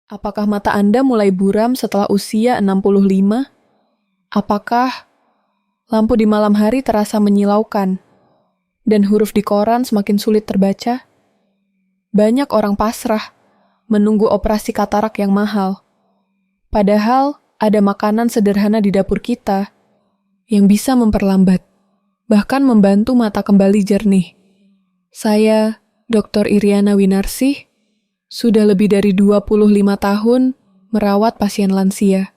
Apakah mata Anda mulai buram setelah usia 65? Apakah lampu di malam hari terasa menyilaukan dan huruf di koran semakin sulit terbaca? Banyak orang pasrah menunggu operasi katarak yang mahal. Padahal ada makanan sederhana di dapur kita yang bisa memperlambat, bahkan membantu mata kembali jernih. Saya, Dr. Iriana Winarsih, sudah lebih dari 25 tahun merawat pasien lansia.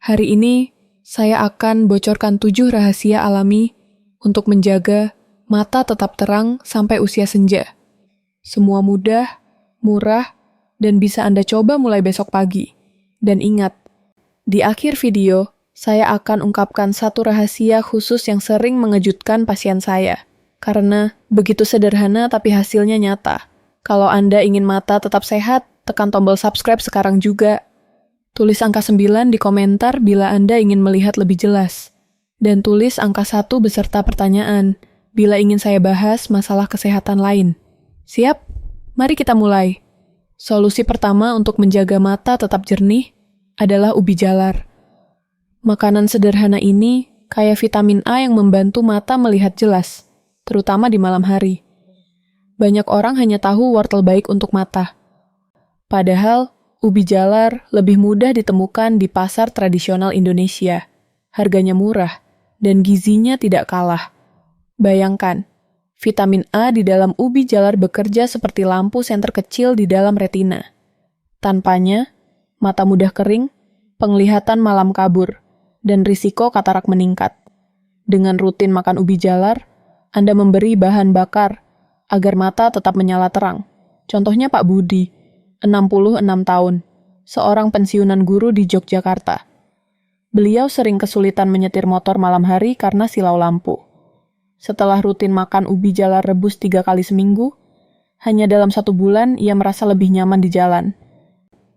Hari ini, saya akan bocorkan 7 rahasia alami untuk menjaga mata tetap terang sampai usia senja. Semua mudah, murah, dan bisa Anda coba mulai besok pagi. Dan ingat, di akhir video, saya akan ungkapkan satu rahasia khusus yang sering mengejutkan pasien saya. Karena begitu sederhana tapi hasilnya nyata. Kalau Anda ingin mata tetap sehat, tekan tombol subscribe sekarang juga. Tulis angka 9 di komentar bila Anda ingin melihat lebih jelas. Dan tulis angka 1 beserta pertanyaan bila ingin saya bahas masalah kesehatan lain. Siap? Mari kita mulai. Solusi pertama untuk menjaga mata tetap jernih adalah ubi jalar. Makanan sederhana ini kaya vitamin A yang membantu mata melihat jelas, terutama di malam hari. Banyak orang hanya tahu wortel baik untuk mata. Padahal, ubi jalar lebih mudah ditemukan di pasar tradisional Indonesia. Harganya murah, dan gizinya tidak kalah. Bayangkan, vitamin A di dalam ubi jalar bekerja seperti lampu senter kecil di dalam retina. Tanpanya, mata mudah kering, penglihatan malam kabur, dan risiko katarak meningkat. Dengan rutin makan ubi jalar, Anda memberi bahan bakar agar mata tetap menyala terang. Contohnya Pak Budi, 66 tahun, seorang pensiunan guru di Yogyakarta. Beliau sering kesulitan menyetir motor malam hari karena silau lampu. Setelah rutin makan ubi jalar rebus 3 kali seminggu, hanya dalam 1 bulan ia merasa lebih nyaman di jalan.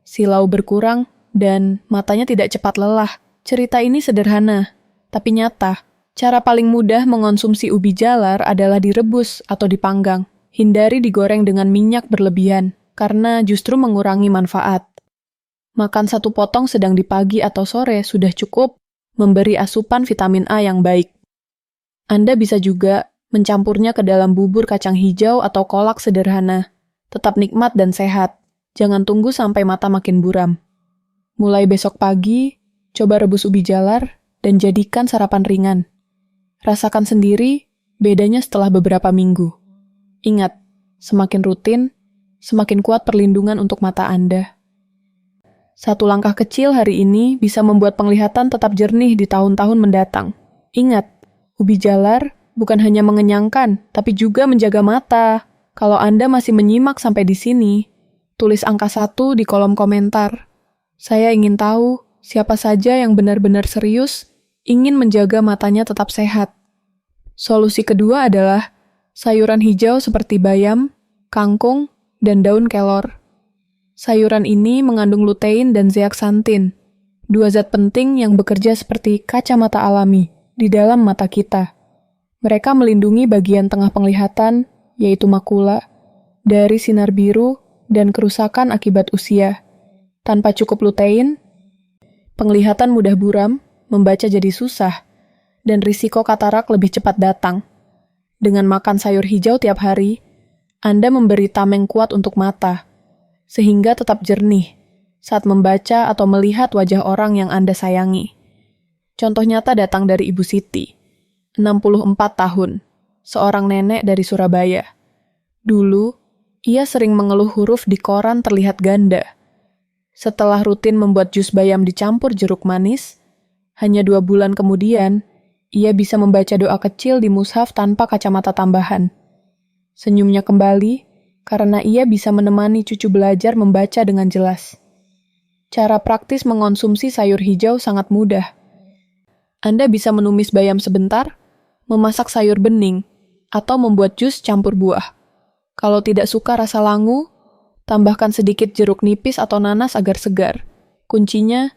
Silau berkurang dan matanya tidak cepat lelah. Cerita ini sederhana, tapi nyata. Cara paling mudah mengonsumsi ubi jalar adalah direbus atau dipanggang. Hindari digoreng dengan minyak berlebihan, karena justru mengurangi manfaat. Makan 1 potong sedang di pagi atau sore sudah cukup memberi asupan vitamin A yang baik. Anda bisa juga mencampurnya ke dalam bubur kacang hijau atau kolak sederhana. Tetap nikmat dan sehat. Jangan tunggu sampai mata makin buram. Mulai besok pagi, coba rebus ubi jalar dan jadikan sarapan ringan. Rasakan sendiri bedanya setelah beberapa minggu. Ingat, semakin rutin, semakin kuat perlindungan untuk mata Anda. 1 langkah kecil hari ini bisa membuat penglihatan tetap jernih di tahun-tahun mendatang. Ingat, ubi jalar bukan hanya mengenyangkan, tapi juga menjaga mata. Kalau Anda masih menyimak sampai di sini, tulis angka 1 di kolom komentar. Saya ingin tahu siapa saja yang benar-benar serius ingin menjaga matanya tetap sehat. Solusi kedua adalah sayuran hijau seperti bayam, kangkung, dan daun kelor. Sayuran ini mengandung lutein dan zeaksantin, 2 zat penting yang bekerja seperti kacamata alami di dalam mata kita. Mereka melindungi bagian tengah penglihatan, yaitu makula, dari sinar biru dan kerusakan akibat usia. Tanpa cukup lutein, penglihatan mudah buram, membaca jadi susah, dan risiko katarak lebih cepat datang. Dengan makan sayur hijau tiap hari, Anda memberi tameng kuat untuk mata, sehingga tetap jernih saat membaca atau melihat wajah orang yang Anda sayangi. Contoh nyata datang dari Ibu Siti, 64 tahun, seorang nenek dari Surabaya. Dulu, ia sering mengeluh huruf di koran terlihat ganda. Setelah rutin membuat jus bayam dicampur jeruk manis, hanya 2 bulan kemudian, ia bisa membaca doa kecil di mushaf tanpa kacamata tambahan. Senyumnya kembali karena ia bisa menemani cucu belajar membaca dengan jelas. Cara praktis mengonsumsi sayur hijau sangat mudah. Anda bisa menumis bayam sebentar, memasak sayur bening, atau membuat jus campur buah. Kalau tidak suka rasa langu, tambahkan sedikit jeruk nipis atau nanas agar segar. Kuncinya,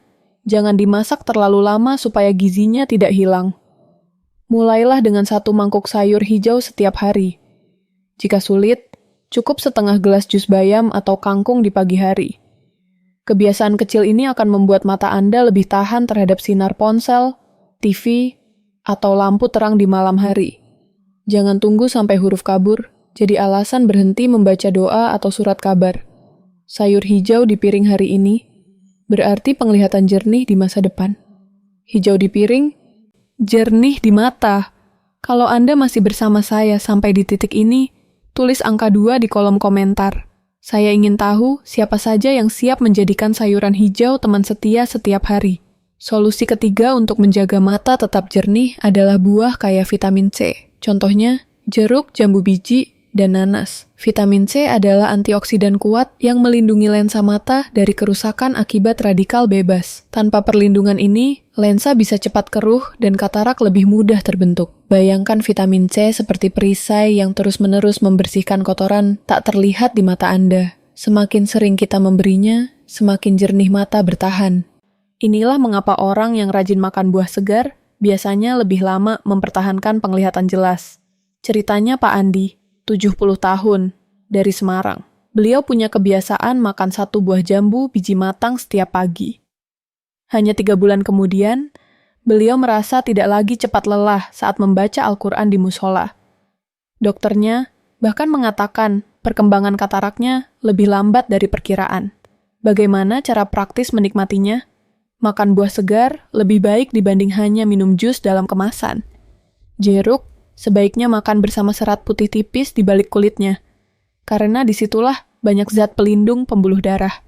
jangan dimasak terlalu lama supaya gizinya tidak hilang. Mulailah dengan 1 mangkuk sayur hijau setiap hari. Jika sulit, cukup setengah gelas jus bayam atau kangkung di pagi hari. Kebiasaan kecil ini akan membuat mata Anda lebih tahan terhadap sinar ponsel, TV, atau lampu terang di malam hari. Jangan tunggu sampai huruf kabur, jadi alasan berhenti membaca doa atau surat kabar. Sayur hijau di piring hari ini berarti penglihatan jernih di masa depan. Hijau di piring, jernih di mata. Kalau Anda masih bersama saya sampai di titik ini, tulis angka 2 di kolom komentar. Saya ingin tahu siapa saja yang siap menjadikan sayuran hijau teman setia setiap hari. Solusi ketiga untuk menjaga mata tetap jernih adalah buah kaya vitamin C. Contohnya, jeruk, jambu biji, dan nanas. Vitamin C adalah antioksidan kuat yang melindungi lensa mata dari kerusakan akibat radikal bebas. Tanpa perlindungan ini, lensa bisa cepat keruh dan katarak lebih mudah terbentuk. Bayangkan vitamin C seperti perisai yang terus-menerus membersihkan kotoran tak terlihat di mata Anda. Semakin sering kita memberinya, semakin jernih mata bertahan. Inilah mengapa orang yang rajin makan buah segar biasanya lebih lama mempertahankan penglihatan jelas. Ceritanya Pak Andi, 70 tahun, dari Semarang. Beliau punya kebiasaan makan 1 buah jambu biji matang setiap pagi. Hanya 3 bulan kemudian, beliau merasa tidak lagi cepat lelah saat membaca Al-Quran di musola. Dokternya bahkan mengatakan perkembangan kataraknya lebih lambat dari perkiraan. Bagaimana cara praktis menikmatinya? Makan buah segar lebih baik dibanding hanya minum jus dalam kemasan. Jeruk sebaiknya makan bersama serat putih tipis di balik kulitnya, karena disitulah banyak zat pelindung pembuluh darah.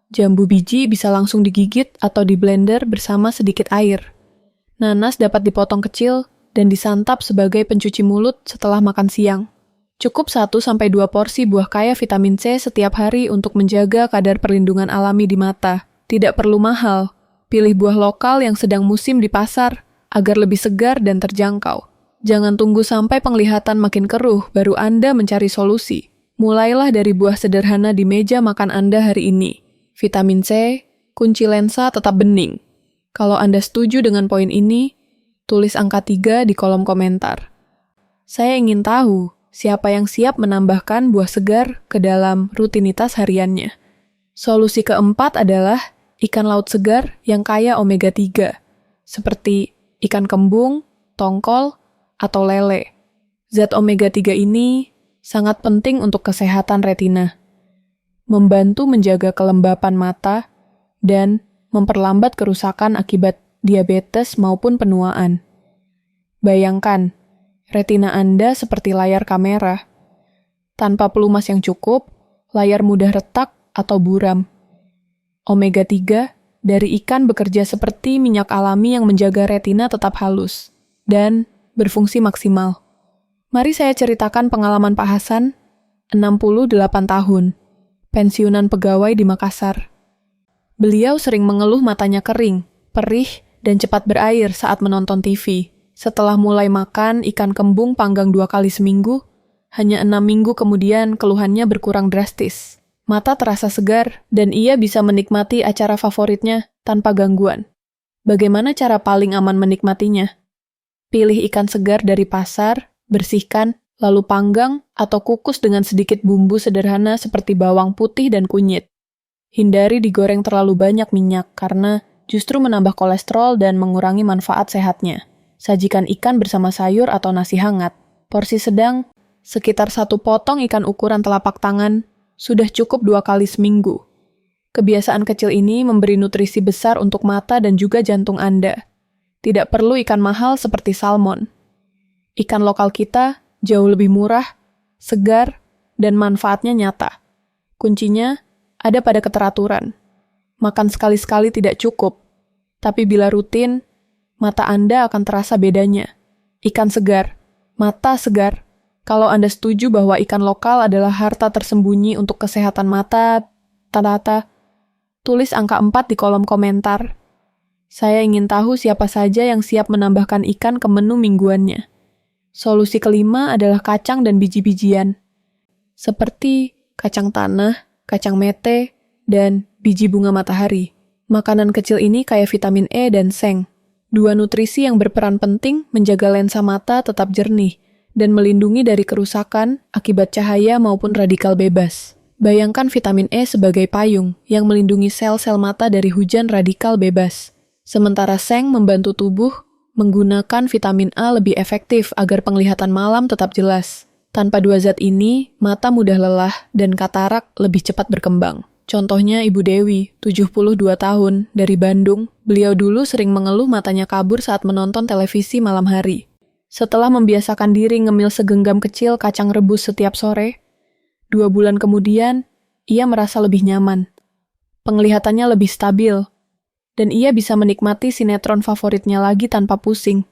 Jambu biji bisa langsung digigit atau di blender bersama sedikit air. Nanas dapat dipotong kecil dan disantap sebagai pencuci mulut setelah makan siang. Cukup 1-2 porsi buah kaya vitamin C setiap hari untuk menjaga kadar perlindungan alami di mata. Tidak perlu mahal, pilih buah lokal yang sedang musim di pasar agar lebih segar dan terjangkau. Jangan tunggu sampai penglihatan makin keruh baru Anda mencari solusi. Mulailah dari buah sederhana di meja makan Anda hari ini. Vitamin C, kunci lensa tetap bening. Kalau Anda setuju dengan poin ini, tulis angka 3 di kolom komentar. Saya ingin tahu siapa yang siap menambahkan buah segar ke dalam rutinitas hariannya. Solusi keempat adalah ikan laut segar yang kaya omega 3, seperti ikan kembung, tongkol, atau lele. Zat omega 3 ini sangat penting untuk kesehatan retina, membantu menjaga kelembapan mata, dan memperlambat kerusakan akibat diabetes maupun penuaan. Bayangkan, retina Anda seperti layar kamera. Tanpa pelumas yang cukup, layar mudah retak atau buram. Omega 3 dari ikan bekerja seperti minyak alami yang menjaga retina tetap halus dan berfungsi maksimal. Mari saya ceritakan pengalaman Pak Hasan, 68 tahun, pensiunan pegawai di Makassar. Beliau sering mengeluh matanya kering, perih, dan cepat berair saat menonton TV. Setelah mulai makan ikan kembung panggang 2 kali seminggu, hanya 6 minggu kemudian keluhannya berkurang drastis. Mata terasa segar, dan ia bisa menikmati acara favoritnya tanpa gangguan. Bagaimana cara paling aman menikmatinya? Pilih ikan segar dari pasar, bersihkan, lalu panggang atau kukus dengan sedikit bumbu sederhana seperti bawang putih dan kunyit. Hindari digoreng terlalu banyak minyak karena justru menambah kolesterol dan mengurangi manfaat sehatnya. Sajikan ikan bersama sayur atau nasi hangat. Porsi sedang, sekitar 1 potong ikan ukuran telapak tangan, sudah cukup 2 kali seminggu. Kebiasaan kecil ini memberi nutrisi besar untuk mata dan juga jantung Anda. Tidak perlu ikan mahal seperti salmon. Ikan lokal kita jauh lebih murah, segar, dan manfaatnya nyata. Kuncinya ada pada keteraturan. Makan sekali-sekali tidak cukup, tapi bila rutin, mata Anda akan terasa bedanya. Ikan segar, mata segar. Kalau Anda setuju bahwa ikan lokal adalah harta tersembunyi untuk kesehatan mata, tulis angka 4 di kolom komentar. Saya ingin tahu siapa saja yang siap menambahkan ikan ke menu mingguannya. Solusi kelima adalah kacang dan biji-bijian, seperti kacang tanah, kacang mete, dan biji bunga matahari. Makanan kecil ini kaya vitamin E dan seng, 2 nutrisi yang berperan penting menjaga lensa mata tetap jernih dan melindungi dari kerusakan akibat cahaya maupun radikal bebas. Bayangkan vitamin E sebagai payung yang melindungi sel-sel mata dari hujan radikal bebas. Sementara seng membantu tubuh menggunakan vitamin A lebih efektif agar penglihatan malam tetap jelas. Tanpa dua zat ini, mata mudah lelah dan katarak lebih cepat berkembang. Contohnya Ibu Dewi, 72 tahun, dari Bandung. Beliau dulu sering mengeluh matanya kabur saat menonton televisi malam hari. Setelah membiasakan diri ngemil segenggam kecil kacang rebus setiap sore, 2 bulan kemudian, ia merasa lebih nyaman. Penglihatannya lebih stabil, dan ia bisa menikmati sinetron favoritnya lagi tanpa pusing.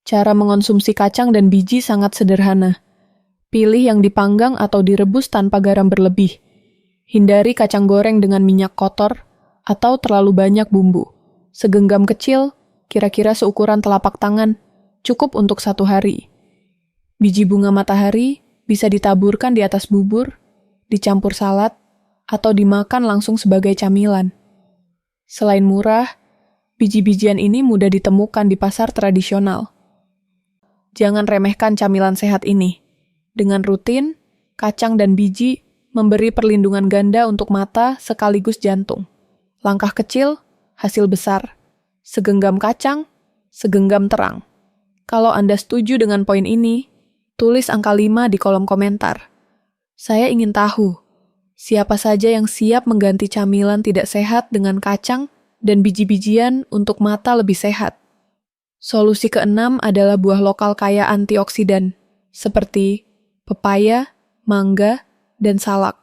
Cara mengonsumsi kacang dan biji sangat sederhana. Pilih yang dipanggang atau direbus tanpa garam berlebih. Hindari kacang goreng dengan minyak kotor atau terlalu banyak bumbu. Segenggam kecil, kira-kira seukuran telapak tangan, cukup untuk 1 hari. Biji bunga matahari bisa ditaburkan di atas bubur, dicampur salad, atau dimakan langsung sebagai camilan. Selain murah, biji-bijian ini mudah ditemukan di pasar tradisional. Jangan remehkan camilan sehat ini. Dengan rutin, kacang dan biji memberi perlindungan ganda untuk mata sekaligus jantung. Langkah kecil, hasil besar. Segenggam kacang, segenggam terang. Kalau Anda setuju dengan poin ini, tulis angka 5 di kolom komentar. Saya ingin tahu, siapa saja yang siap mengganti camilan tidak sehat dengan kacang dan biji-bijian untuk mata lebih sehat. Solusi keenam adalah buah lokal kaya antioksidan, seperti pepaya, mangga, dan salak.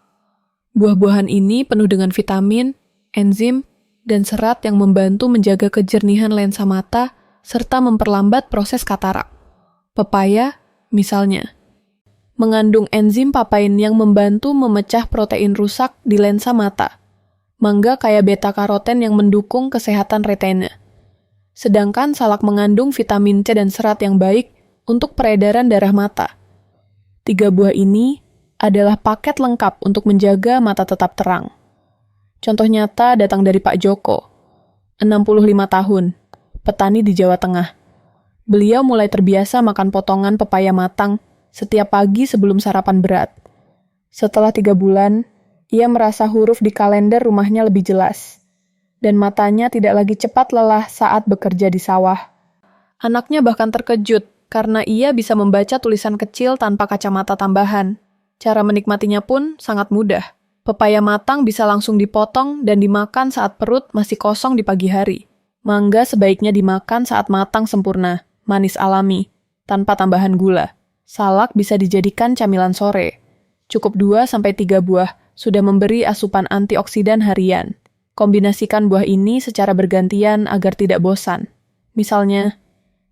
Buah-buahan ini penuh dengan vitamin, enzim, dan serat yang membantu menjaga kejernihan lensa mata serta memperlambat proses katarak. Pepaya, misalnya, mengandung enzim papain yang membantu memecah protein rusak di lensa mata. Mangga kaya beta-karoten yang mendukung kesehatan retina. Sedangkan salak mengandung vitamin C dan serat yang baik untuk peredaran darah mata. 3 buah ini adalah paket lengkap untuk menjaga mata tetap terang. Contoh nyata datang dari Pak Joko, 65 tahun, petani di Jawa Tengah. Beliau mulai terbiasa makan potongan pepaya matang setiap pagi sebelum sarapan berat. Setelah 3 bulan, ia merasa huruf di kalender rumahnya lebih jelas, dan matanya tidak lagi cepat lelah saat bekerja di sawah. Anaknya bahkan terkejut karena ia bisa membaca tulisan kecil tanpa kacamata tambahan. Cara menikmatinya pun sangat mudah. Pepaya matang bisa langsung dipotong dan dimakan saat perut masih kosong di pagi hari. Mangga sebaiknya dimakan saat matang sempurna, manis alami, tanpa tambahan gula. Salak bisa dijadikan camilan sore. Cukup 2-3 buah sudah memberi asupan antioksidan harian. Kombinasikan buah ini secara bergantian agar tidak bosan. Misalnya,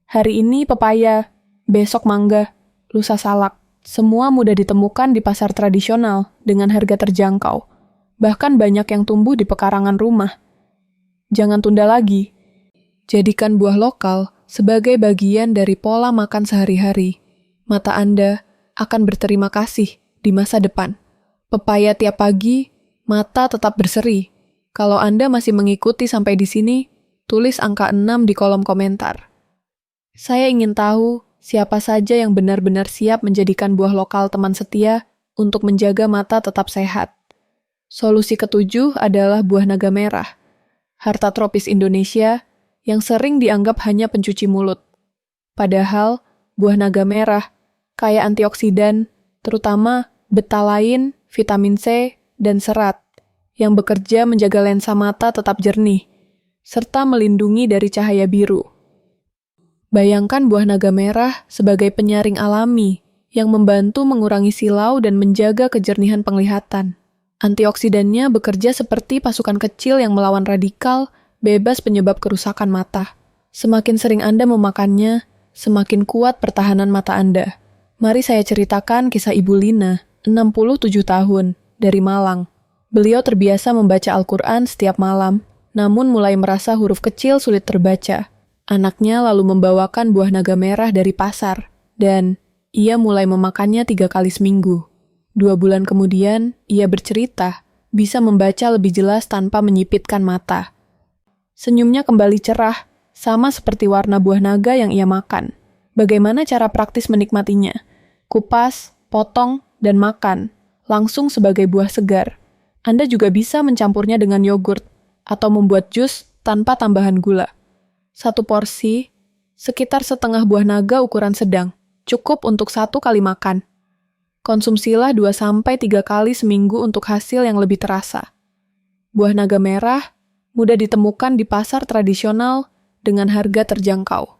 hari ini pepaya, besok mangga, lusa salak. Semua mudah ditemukan di pasar tradisional dengan harga terjangkau. Bahkan banyak yang tumbuh di pekarangan rumah. Jangan tunda lagi. Jadikan buah lokal sebagai bagian dari pola makan sehari-hari. Mata Anda akan berterima kasih di masa depan. Pepaya tiap pagi, mata tetap berseri. Kalau Anda masih mengikuti sampai di sini, tulis angka 6 di kolom komentar. Saya ingin tahu siapa saja yang benar-benar siap menjadikan buah lokal teman setia untuk menjaga mata tetap sehat. Solusi ketujuh adalah buah naga merah, harta tropis Indonesia yang sering dianggap hanya pencuci mulut. Padahal, buah naga merah kaya antioksidan, terutama betalain, vitamin C, dan serat, yang bekerja menjaga lensa mata tetap jernih, serta melindungi dari cahaya biru. Bayangkan buah naga merah sebagai penyaring alami yang membantu mengurangi silau dan menjaga kejernihan penglihatan. Antioksidannya bekerja seperti pasukan kecil yang melawan radikal, bebas penyebab kerusakan mata. Semakin sering Anda memakannya, semakin kuat pertahanan mata Anda. Mari saya ceritakan kisah Ibu Lina, 67 tahun, dari Malang. Beliau terbiasa membaca Al-Quran setiap malam, namun mulai merasa huruf kecil sulit terbaca. Anaknya lalu membawakan buah naga merah dari pasar, dan ia mulai memakannya 3 kali seminggu. 2 bulan kemudian, ia bercerita bisa membaca lebih jelas tanpa menyipitkan mata. Senyumnya kembali cerah, sama seperti warna buah naga yang ia makan. Bagaimana cara praktis menikmatinya? Kupas, potong, dan makan. langsung sebagai buah segar. Anda juga bisa mencampurnya dengan yogurt atau membuat jus tanpa tambahan gula. Satu porsi, sekitar setengah buah naga ukuran sedang, cukup untuk 1 kali makan. Konsumsilah 2-3 kali seminggu untuk hasil yang lebih terasa. Buah naga merah mudah ditemukan di pasar tradisional dengan harga terjangkau.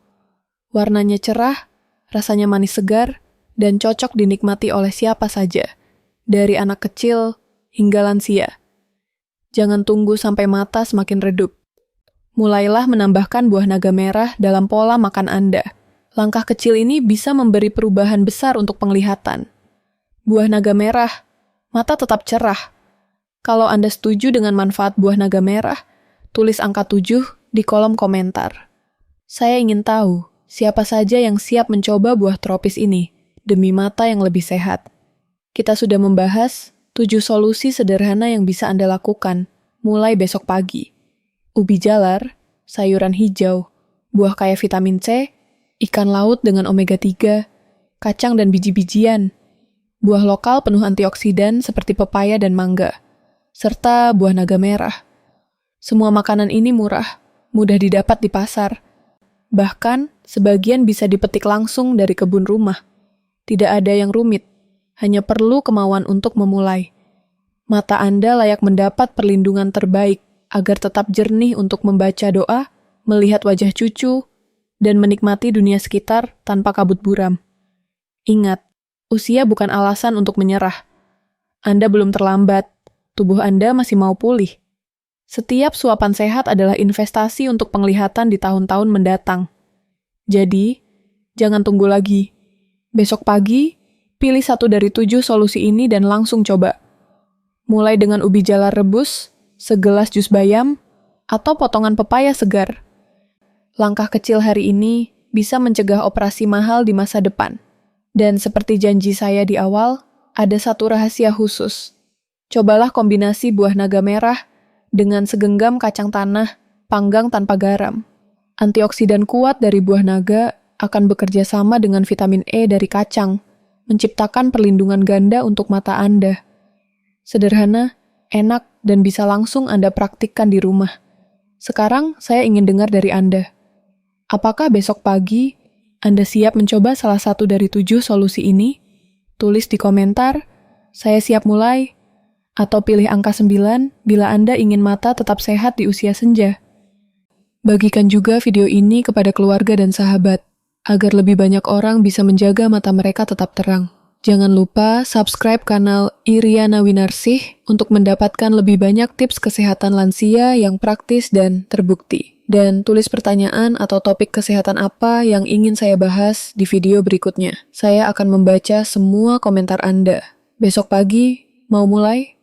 Warnanya cerah, rasanya manis segar, dan cocok dinikmati oleh siapa saja, dari anak kecil hingga lansia. Jangan tunggu sampai mata semakin redup. Mulailah menambahkan buah naga merah dalam pola makan Anda. Langkah kecil ini bisa memberi perubahan besar untuk penglihatan. Buah naga merah, mata tetap cerah. Kalau Anda setuju dengan manfaat buah naga merah, tulis angka 7 di kolom komentar. Saya ingin tahu siapa saja yang siap mencoba buah tropis ini demi mata yang lebih sehat. Kita sudah membahas 7 solusi sederhana yang bisa Anda lakukan mulai besok pagi. Ubi jalar, sayuran hijau, buah kaya vitamin C, ikan laut dengan omega 3, kacang dan biji-bijian, buah lokal penuh antioksidan seperti pepaya dan mangga, serta buah naga merah. Semua makanan ini murah, mudah didapat di pasar. Bahkan, sebagian bisa dipetik langsung dari kebun rumah. Tidak ada yang rumit, hanya perlu kemauan untuk memulai. Mata Anda layak mendapat perlindungan terbaik agar tetap jernih untuk membaca doa, melihat wajah cucu, dan menikmati dunia sekitar tanpa kabut buram. Ingat, usia bukan alasan untuk menyerah. Anda belum terlambat, tubuh Anda masih mau pulih. Setiap suapan sehat adalah investasi untuk penglihatan di tahun-tahun mendatang. Jadi, jangan tunggu lagi. Besok pagi, pilih 1 dari 7 solusi ini dan langsung coba. Mulai dengan ubi jalar rebus, segelas jus bayam, atau potongan pepaya segar. Langkah kecil hari ini bisa mencegah operasi mahal di masa depan. Dan seperti janji saya di awal, ada satu rahasia khusus. Cobalah kombinasi buah naga merah dengan segenggam kacang tanah, panggang tanpa garam. Antioksidan kuat dari buah naga akan bekerja sama dengan vitamin E dari kacang, menciptakan perlindungan ganda untuk mata Anda. Sederhana, enak, dan bisa langsung Anda praktikkan di rumah. Sekarang saya ingin dengar dari Anda. Apakah besok pagi Anda siap mencoba salah satu dari 7 solusi ini? Tulis di komentar, saya siap mulai, atau pilih angka 9 bila Anda ingin mata tetap sehat di usia senja. Bagikan juga video ini kepada keluarga dan sahabat, agar lebih banyak orang bisa menjaga mata mereka tetap terang. Jangan lupa subscribe kanal Iriana Winarsih untuk mendapatkan lebih banyak tips kesehatan lansia yang praktis dan terbukti. Dan tulis pertanyaan atau topik kesehatan apa yang ingin saya bahas di video berikutnya. Saya akan membaca semua komentar Anda. Besok pagi, mau mulai?